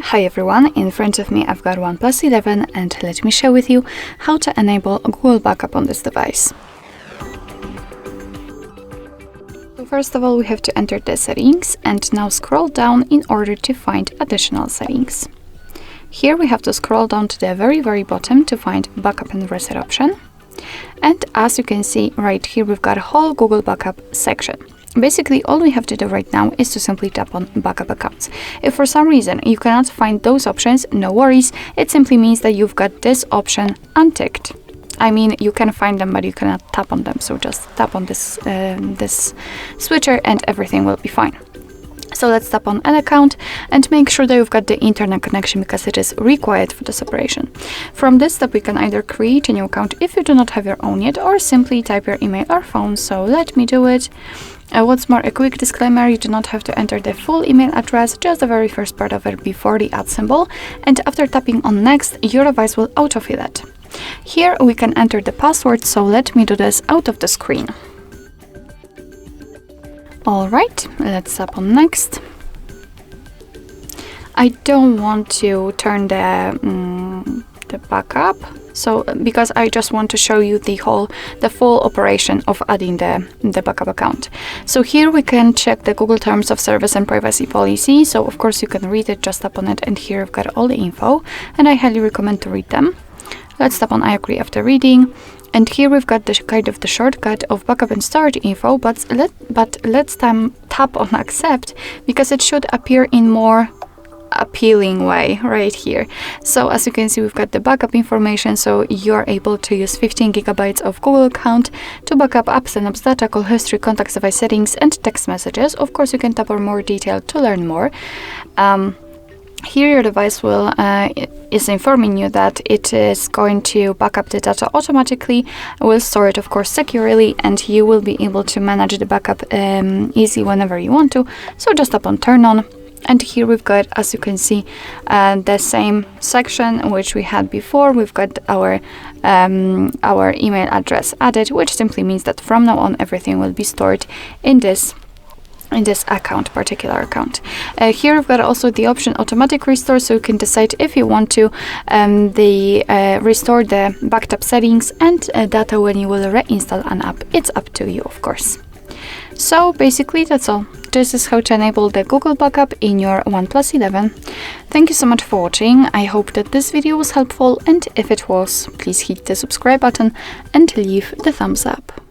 Hi everyone, in front of me I've got OnePlus 11 and let me share with you how to enable Google Backup on this device. So first of all, we have to enter the settings and now scroll down in order to find additional settings. Here we have to scroll down to the very bottom to find Backup and Reset option. And as you can see right here, we've got a whole Google Backup section. Basically, all we have to do right now is to simply tap on backup accounts. If for some reason you cannot find those options, no worries. It simply means that you've got this option unticked. I mean, you can find them, but you cannot tap on them. So just tap on this switcher and everything will be fine. So let's tap on an account and make sure that you've got the internet connection because it is required for this operation. From this step, we can either create a new account if you do not have your own yet, or simply type your email or phone. So let me do it. What's more, a quick disclaimer, you do not have to enter the full email address, just the very first part of it before the @ symbol. And after tapping on next, your device will autofill it. Here we can enter the password, so let me do this out of the screen. Alright, let's tap on next. I don't want to turn the backup, so because I just want to show you the full operation of adding the backup account. So here we can check the Google Terms of Service and Privacy Policy. So of course you can read it, just tap on it, and here I've got all the info, and I highly recommend to read them. Let's tap on I agree after reading. And here we've got the kind of the shortcut of backup and storage info, but let's tap on accept because it should appear in more appealing way right here. So as you can see, we've got the backup information, so you're able to use 15 gigabytes of Google account to backup apps and apps data, call history, contacts, device settings, and text messages. Of course, you can tap on more detail to learn more. Here your device is informing you that it is going to back up the data automatically, will store it of course securely, and you will be able to manage the backup easy whenever you want to. So just tap on turn on, and here we've got, as you can see, the same section which we had before. We've got our email address added, which simply means that from now on everything will be stored in this particular account. Here we've got also the option automatic restore, so you can decide if you want to restore the backed up settings and data when you will reinstall an app. It's up to you, of course. So basically that's all. This is how to enable the Google Backup in your OnePlus 11. Thank you so much for watching. I hope that this video was helpful, and if it was, please hit the subscribe button and leave the thumbs up.